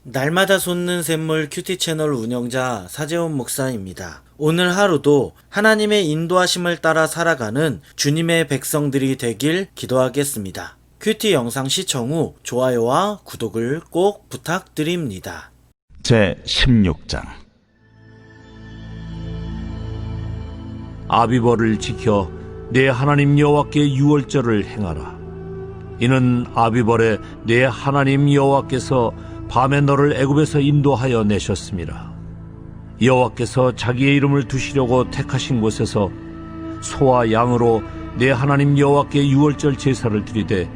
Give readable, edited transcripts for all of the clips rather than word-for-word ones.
날마다 솟는 샘물 큐티 채널 운영자 사재훈 목사입니다. 오늘 하루도 하나님의 인도하심을 따라 살아가는 주님의 백성들이 되길 기도하겠습니다. 큐티 영상 시청 후 좋아요와 구독을 꼭 부탁드립니다. 제 16장. 아비벌을 지켜 내 하나님 여호와께 유월절을 행하라. 이는 아비벌에 내 하나님 여호와께서 밤에 너를 애굽에서 인도하여 내셨습니다. 여호와께서 자기의 이름을 두시려고 택하신 곳에서 소와 양으로 내 하나님 여호와께 유월절 제사를 드리되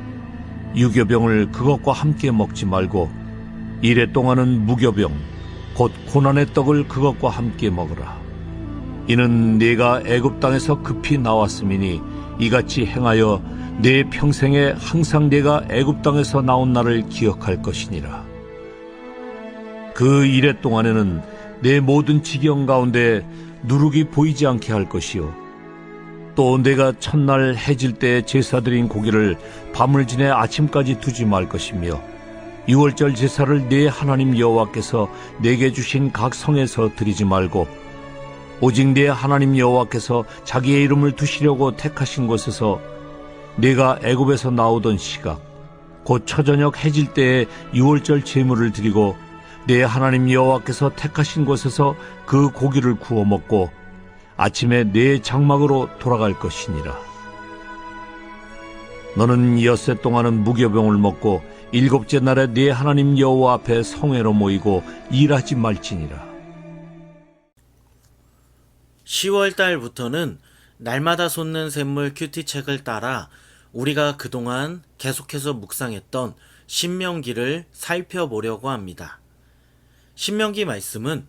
유교병을 그것과 함께 먹지 말고 이레 동안은 무교병 곧 고난의 떡을 그것과 함께 먹으라. 이는 네가 애굽 땅에서 급히 나왔음이니 이같이 행하여 내 평생에 항상 네가 애굽 땅에서 나온 날을 기억할 것이니라. 그 이레 동안에는 내 모든 지경 가운데 누룩이 보이지 않게 할 것이요 또 내가 첫날 해질 때 제사드린 고기를 밤을 지내 아침까지 두지 말 것이며 유월절 제사를 네 하나님 여호와께서 내게 주신 각 성에서 드리지 말고 오직 네 하나님 여호와께서 자기의 이름을 두시려고 택하신 곳에서 네가 애굽에서 나오던 시각 곧 초저녁 해질 때에 유월절 제물을 드리고 네 하나님 여호와께서 택하신 곳에서 그 고기를 구워 먹고 아침에 네 장막으로 돌아갈 것이니라. 너는 엿새 동안은 무교병을 먹고 일곱째 날에 네 하나님 여호와 앞에 성회로 모이고 일하지 말지니라. 10월 달부터는 날마다 솟는 샘물 큐티 책을 따라 우리가 그동안 계속해서 묵상했던 신명기를 살펴보려고 합니다. 신명기 말씀은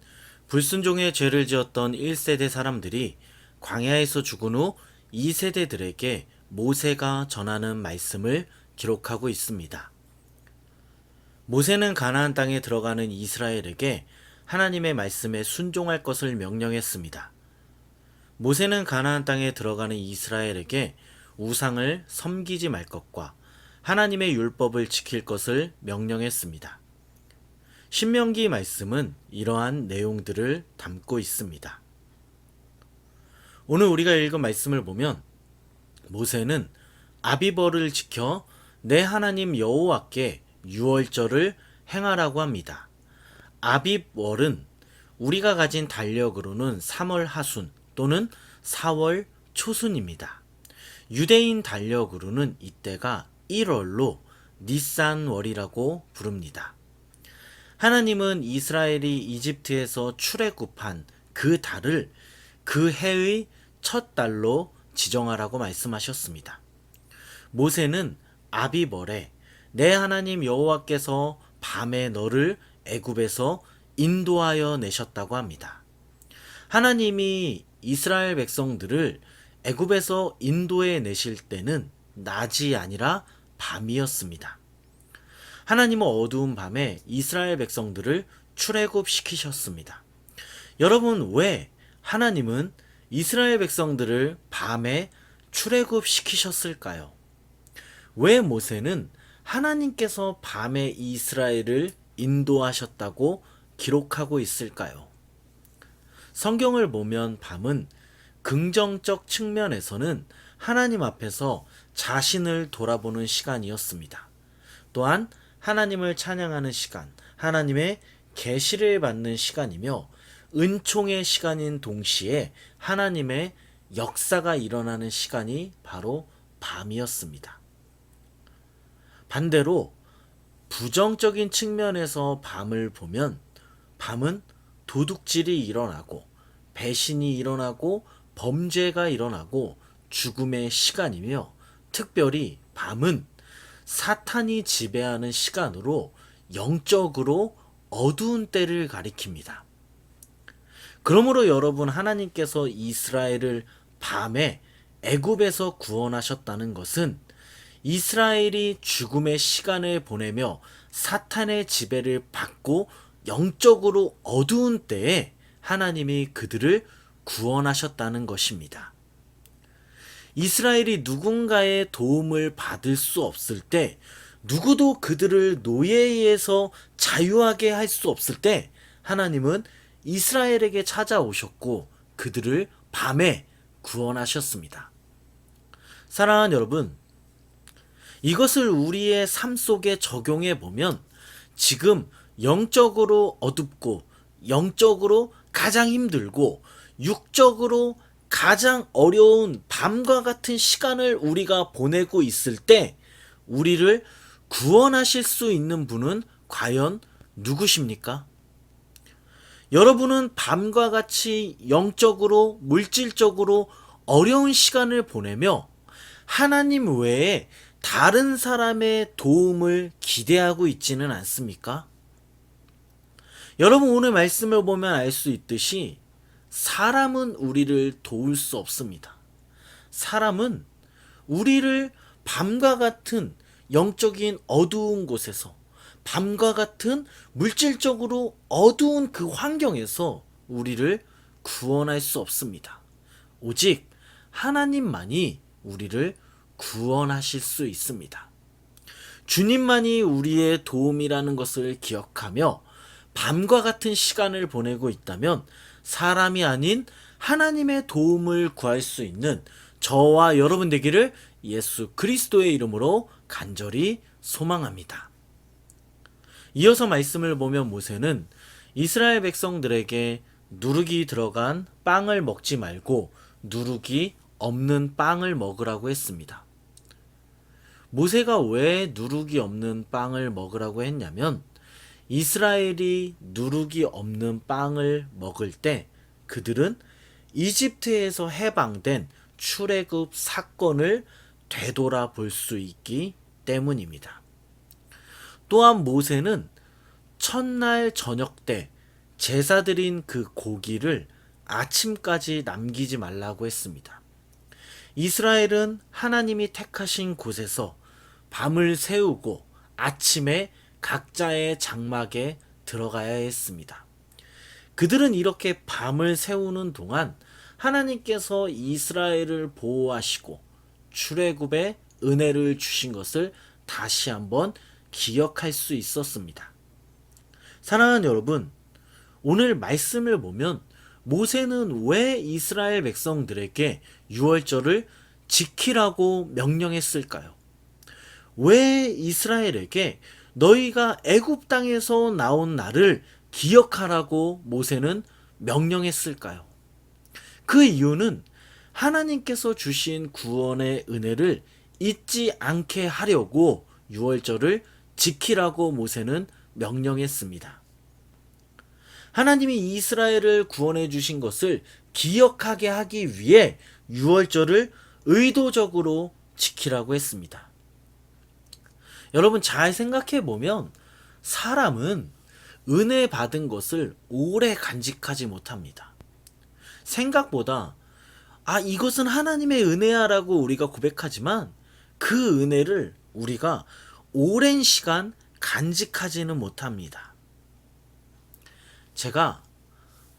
불순종의 죄를 지었던 1세대 사람들이 광야에서 죽은 후 2세대들에게 모세가 전하는 말씀을 기록하고 있습니다. 모세는 가나안 땅에 들어가는 이스라엘에게 하나님의 말씀에 순종할 것을 명령했습니다. 모세는 가나안 땅에 들어가는 이스라엘에게 우상을 섬기지 말 것과 하나님의 율법을 지킬 것을 명령했습니다. 신명기 말씀은 이러한 내용들을 담고 있습니다. 오늘 우리가 읽은 말씀을 보면 모세는 아비벌을 지켜 내 하나님 여호와께 유월절을 행하라고 합니다. 아비월은 우리가 가진 달력으로는 3월 하순 또는 4월 초순입니다. 유대인 달력으로는 이때가 1월로 니산월이라고 부릅니다. 하나님은 이스라엘이 이집트에서 출애굽한 그 달을 그 해의 첫 달로 지정하라고 말씀하셨습니다. 모세는 아비벌에 내 하나님 여호와께서 밤에 너를 애굽에서 인도하여 내셨다고 합니다. 하나님이 이스라엘 백성들을 애굽에서 인도해 내실 때는 낮이 아니라 밤이었습니다. 하나님은 어두운 밤에 이스라엘 백성들을 출애굽시키셨습니다. 여러분, 왜 하나님은 이스라엘 백성들을 밤에 출애굽시키셨을까요? 왜 모세는 하나님께서 밤에 이스라엘을 인도하셨다고 기록하고 있을까요? 성경을 보면 밤은 긍정적 측면에서는 하나님 앞에서 자신을 돌아보는 시간이었습니다. 또한 하나님을 찬양하는 시간, 하나님의 계시를 받는 시간이며 은총의 시간인 동시에 하나님의 역사가 일어나는 시간이 바로 밤이었습니다. 반대로 부정적인 측면에서 밤을 보면 밤은 도둑질이 일어나고 배신이 일어나고 범죄가 일어나고 죽음의 시간이며 특별히 밤은 사탄이 지배하는 시간으로 영적으로 어두운 때를 가리킵니다. 그러므로 여러분, 하나님께서 이스라엘을 밤에 애굽에서 구원하셨다는 것은 이스라엘이 죽음의 시간을 보내며 사탄의 지배를 받고 영적으로 어두운 때에 하나님이 그들을 구원하셨다는 것입니다. 이스라엘이 누군가의 도움을 받을 수 없을 때 누구도 그들을 노예에서 자유하게 할 수 없을 때 하나님은 이스라엘에게 찾아오셨고 그들을 밤에 구원하셨습니다. 사랑하는 여러분, 이것을 우리의 삶 속에 적용해 보면 지금 영적으로 어둡고 영적으로 가장 힘들고 육적으로 가장 어려운 밤과 같은 시간을 우리가 보내고 있을 때 우리를 구원하실 수 있는 분은 과연 누구십니까? 여러분은 밤과 같이 영적으로 물질적으로 어려운 시간을 보내며 하나님 외에 다른 사람의 도움을 기대하고 있지는 않습니까? 여러분, 오늘 말씀을 보면 알 수 있듯이 사람은 우리를 도울 수 없습니다. 사람은 우리를 밤과 같은 영적인 어두운 곳에서, 밤과 같은 물질적으로 어두운 그 환경에서 우리를 구원할 수 없습니다. 오직 하나님만이 우리를 구원하실 수 있습니다. 주님만이 우리의 도움이라는 것을 기억하며 밤과 같은 시간을 보내고 있다면 사람이 아닌 하나님의 도움을 구할 수 있는 저와 여러분 되기를 예수 그리스도의 이름으로 간절히 소망합니다. 이어서 말씀을 보면 모세는 이스라엘 백성들에게 누룩이 들어간 빵을 먹지 말고 누룩이 없는 빵을 먹으라고 했습니다. 모세가 왜 누룩이 없는 빵을 먹으라고 했냐면 이스라엘이 누룩이 없는 빵을 먹을 때 그들은 이집트에서 해방된 출애굽 사건을 되돌아볼 수 있기 때문입니다. 또한 모세는 첫날 저녁 때 제사 드린 그 고기를 아침까지 남기지 말라고 했습니다. 이스라엘은 하나님이 택하신 곳에서 밤을 새우고 아침에 각자의 장막에 들어가야 했습니다. 그들은 이렇게 밤을 새우는 동안 하나님께서 이스라엘을 보호하시고 출애굽의 은혜를 주신 것을 다시 한번 기억할 수 있었습니다. 사랑하는 여러분, 오늘 말씀을 보면 모세는 왜 이스라엘 백성들에게 유월절을 지키라고 명령했을까요? 왜 이스라엘에게 너희가 애굽 땅에서 나온 날을 기억하라고 모세는 명령했을까요? 그 이유는 하나님께서 주신 구원의 은혜를 잊지 않게 하려고 유월절을 지키라고 모세는 명령했습니다. 하나님이 이스라엘을 구원해 주신 것을 기억하게 하기 위해 유월절을 의도적으로 지키라고 했습니다. 여러분, 잘 생각해 보면 사람은 은혜 받은 것을 오래 간직하지 못합니다. 생각보다 이것은 하나님의 은혜야라고 우리가 고백하지만 그 은혜를 우리가 오랜 시간 간직하지는 못합니다. 제가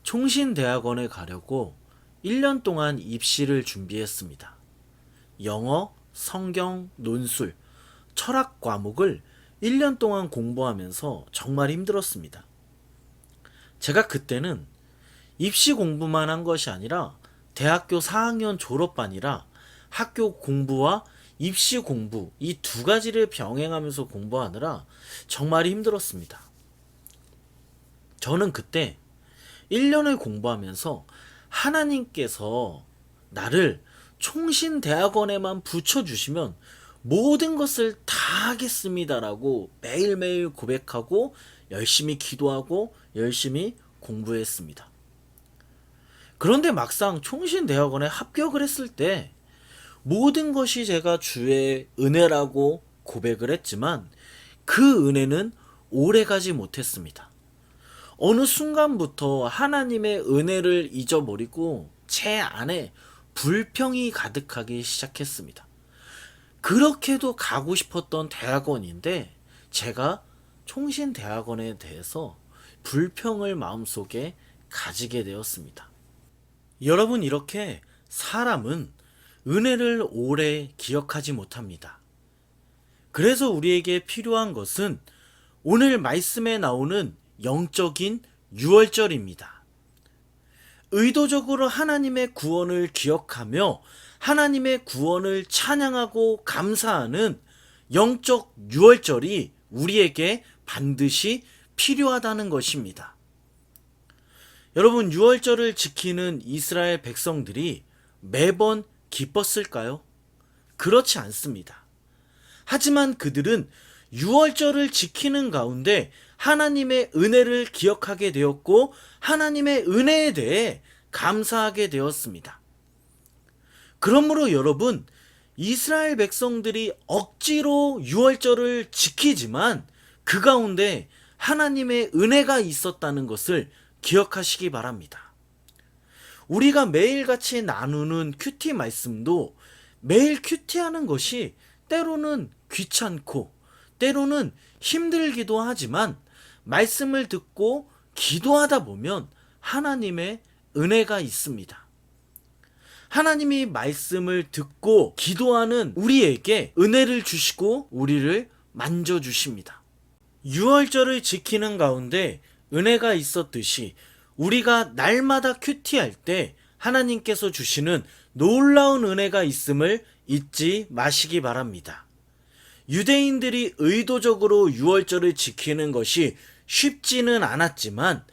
총신대학원에 가려고 1년 동안 입시를 준비했습니다. 영어, 성경, 논술, 철학 과목을 1년 동안 공부하면서 정말 힘들었습니다. 제가 그때는 입시 공부만 한 것이 아니라 대학교 4학년 졸업반이라 학교 공부와 입시 공부 이 두 가지를 병행하면서 공부하느라 정말 힘들었습니다. 저는 그때 1년을 공부하면서 하나님께서 나를 총신대학원에만 붙여주시면 모든 것을 다 하겠습니다라고 매일매일 고백하고 열심히 기도하고 열심히 공부했습니다. 그런데 막상 총신대학원에 합격을 했을 때 모든 것이 제가 주의 은혜라고 고백을 했지만 그 은혜는 오래가지 못했습니다. 어느 순간부터 하나님의 은혜를 잊어버리고 제 안에 불평이 가득하기 시작했습니다. 그렇게도 가고 싶었던 대학원인데 제가 총신대학원에 대해서 불평을 마음속에 가지게 되었습니다. 여러분, 이렇게 사람은 은혜를 오래 기억하지 못합니다. 그래서 우리에게 필요한 것은 오늘 말씀에 나오는 영적인 유월절입니다. 의도적으로 하나님의 구원을 기억하며 하나님의 구원을 찬양하고 감사하는 영적 유월절이 우리에게 반드시 필요하다는 것입니다. 여러분, 유월절을 지키는 이스라엘 백성들이 매번 기뻤을까요? 그렇지 않습니다. 하지만 그들은 유월절을 지키는 가운데 하나님의 은혜를 기억하게 되었고 하나님의 은혜에 대해 감사하게 되었습니다. 그러므로 여러분, 이스라엘 백성들이 억지로 유월절을 지키지만 그 가운데 하나님의 은혜가 있었다는 것을 기억하시기 바랍니다. 우리가 매일같이 나누는 큐티 말씀도 매일 큐티하는 것이 때로는 귀찮고 때로는 힘들기도 하지만 말씀을 듣고 기도하다 보면 하나님의 은혜가 있습니다. 하나님이 말씀을 듣고 기도하는 우리에게 은혜를 주시고 우리를 만져주십니다. 유월절을 지키는 가운데 은혜가 있었듯이 우리가 날마다 큐티할 때 하나님께서 주시는 놀라운 은혜가 있음을 잊지 마시기 바랍니다. 유대인들이 의도적으로 유월절을 지키는 것이 쉽지는 않았지만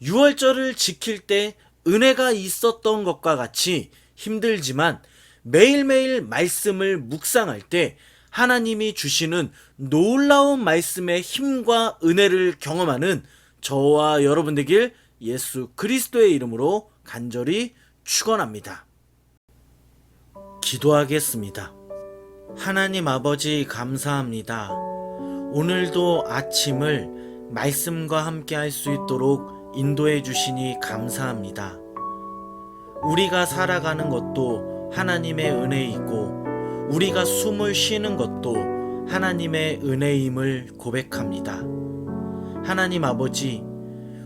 유월절을 지킬 때 은혜가 있었던 것과 같이 힘들지만 매일매일 말씀을 묵상할 때 하나님이 주시는 놀라운 말씀의 힘과 은혜를 경험하는 저와 여러분 되길 예수 그리스도의 이름으로 간절히 축원합니다. 기도하겠습니다. 하나님 아버지, 감사합니다. 오늘도 아침을 말씀과 함께 할 수 있도록 인도해 주시니 감사합니다. 우리가 살아가는 것도 하나님의 은혜이고 우리가 숨을 쉬는 것도 하나님의 은혜임을 고백합니다. 하나님 아버지,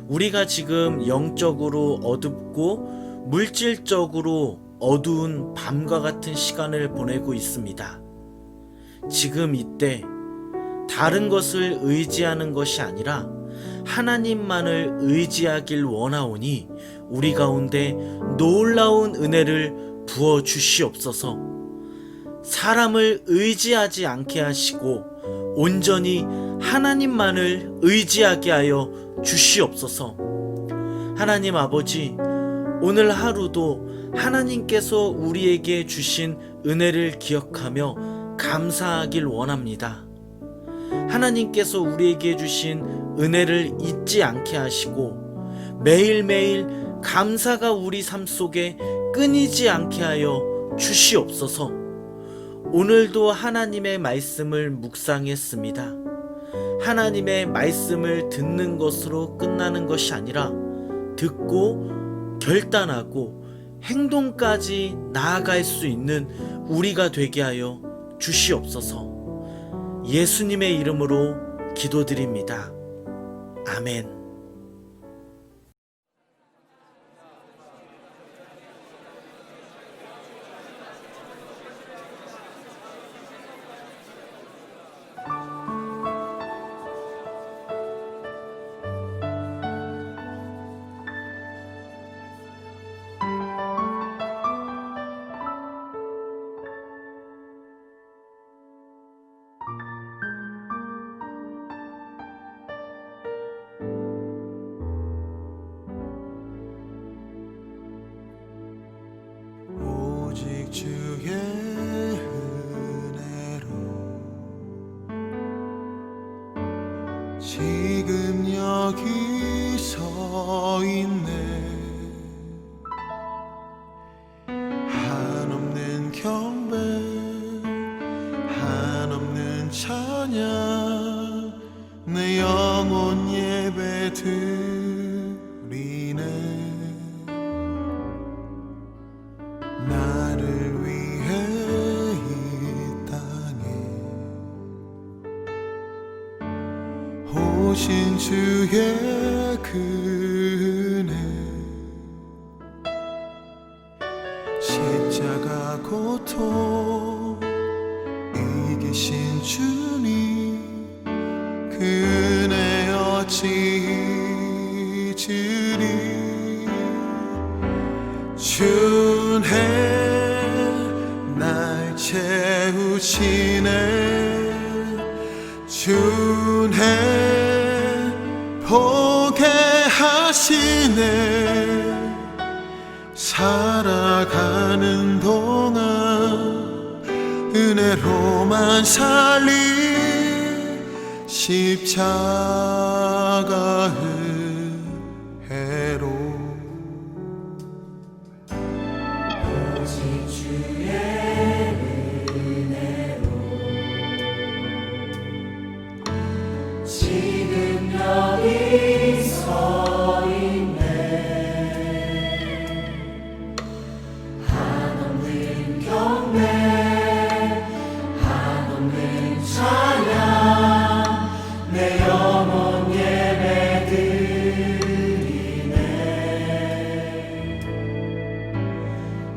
우리가 지금 영적으로 어둡고 물질적으로 어두운 밤과 같은 시간을 보내고 있습니다. 지금 이때 다른 것을 의지하는 것이 아니라 하나님만을 의지하길 원하오니 우리 가운데 놀라운 은혜를 부어 주시옵소서. 사람을 의지하지 않게 하시고 온전히 하나님만을 의지하게 하여 주시옵소서. 하나님 아버지, 오늘 하루도 하나님께서 우리에게 주신 은혜를 기억하며 감사하길 원합니다. 하나님께서 우리에게 주신 은혜를 잊지 않게 하시고 매일매일 감사가 우리 삶 속에 끊이지 않게 하여 주시옵소서. 오늘도 하나님의 말씀을 묵상했습니다. 하나님의 말씀을 듣는 것으로 끝나는 것이 아니라 듣고 결단하고 행동까지 나아갈 수 있는 우리가 되게 하여 주시옵소서. 예수님의 이름으로 기도드립니다. 아멘. 오직 주의 은혜로 지금 여기 서 있네. 한없는 경배, 한없는 찬양, 내 영혼 예배 드리네. 나를 위해 이 땅에 오신 주의 그 은혜, 십자가 고통 이기신 주님 그 은혜 잊으리 주네 날 채우시네 주네 보게 하시네 살아가는 동안 은혜로만 살리 십자가 은혜로 오직 주의 은혜로 지금 여기 서 있네 한없는 경배 한없는 찬양 내 영혼 예배드리네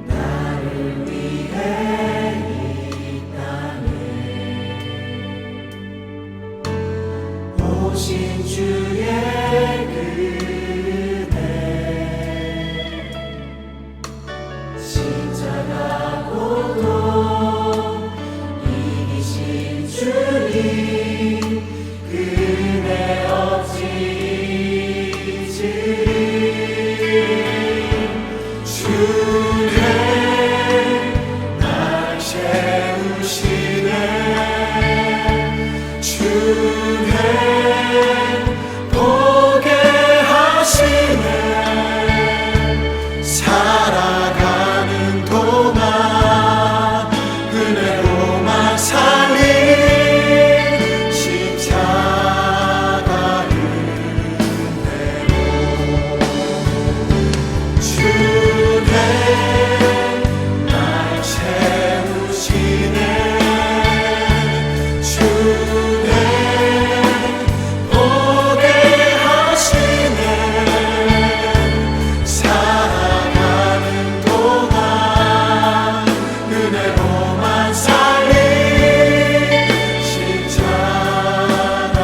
나를 위해 이 땅에 오신 주의 은혜 십자가 고통 이기신 주님 그 은혜 없이 잊으리 주네 날 채우시네 주네 보게 하시네 살아가는 동안 은혜로만 살리 십자가 은혜로 주네 날 채우시네 주네 보게 하시네 살아가는 동안 은혜로만 살리 십자가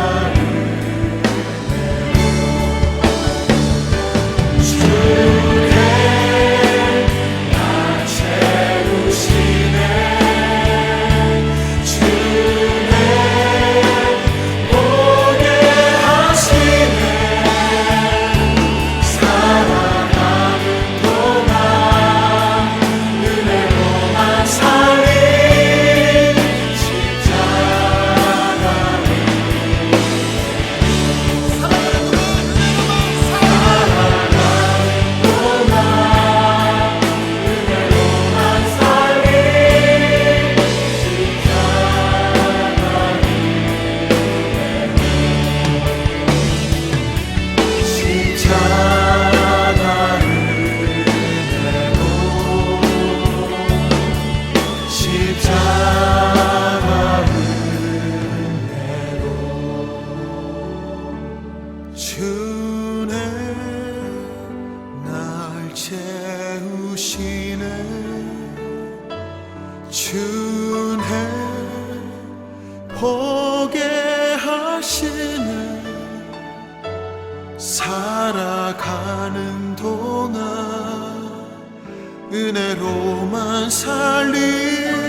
주네 날 채우시네 주네 보게 하시네 살아가는 동안 은혜로만 살리 십자가 십자가 은혜로 십자가 은혜로 주네 날 채우시네 주네 보게 하시네 살아가는 동안 은혜로만 살리